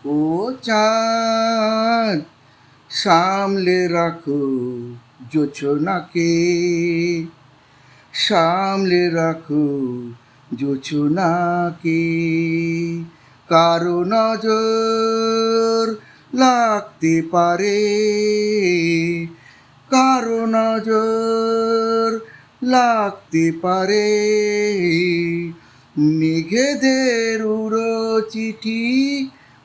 ও চাঁদ সামলে রাখো জোছনাকে, সামলে রাখো জোছনাকে। কারো নজর লাগতে পারে, কারো নজর লাগতে পারে। মেঘেদের উড়ো চিঠি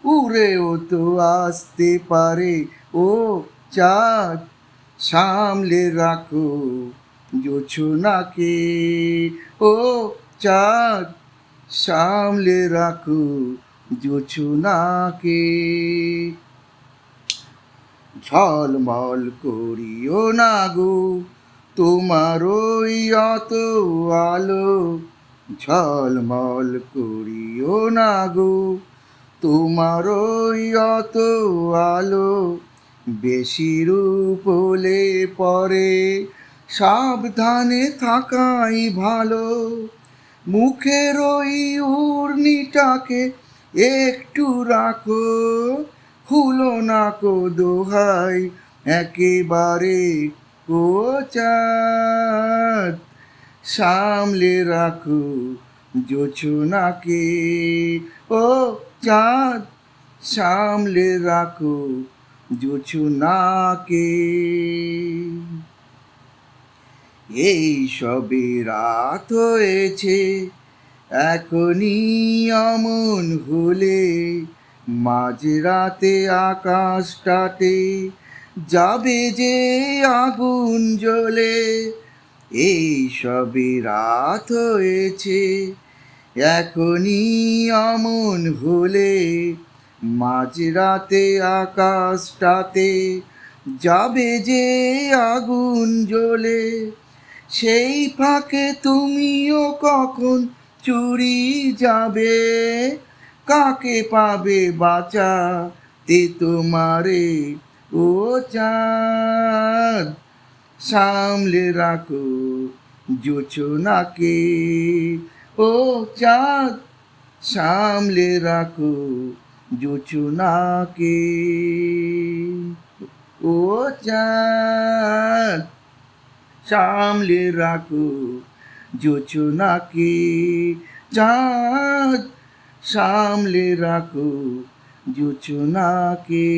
উড়েও তো আসতে পারে। ও চাঁদ সামলে রাখো জোছনাকে, ও চাঁদ সামলে রাখো জোছনাকে। ঝলমল করিও না গো তোমার ওই অত আলো, ঝলমল করিও না গো তোমার ওই অত আলো। বেশি রূপ হলে পরে সাবধানে থাকাই ভালো। মুখের ওই উর্নিটাকে একটু রাখো, খুলো না কো দোহাই একেবারে। ও চাঁদ সামলে রাখো জোছনাকে, ও চাঁদ সামলে রাখো জোছনাকে। এই সবে রাত হয়েছে, এখনই অমন হলে মাঝরাতে আকাশটাতে যাবে যে আগুন জ্বলে। এই সবে রাত হয়েছে, এখনই অমন হলে মাঝরাতে আকাশটাতে যাবে যে আগুন জ্বলে। সেই ফাঁকে তুমিও কখন চুরি যাবে, কাকে পাবে বাঁচাতে তোমারে। ও চাঁদ সামলে রাখো জোছনাকে, ও চাঁদ সামলে রাখো জোছনাকে। ও চাঁদ সামলে রাখো জোছনাকে, চাঁদ সামলে রাখো জোছনাকে।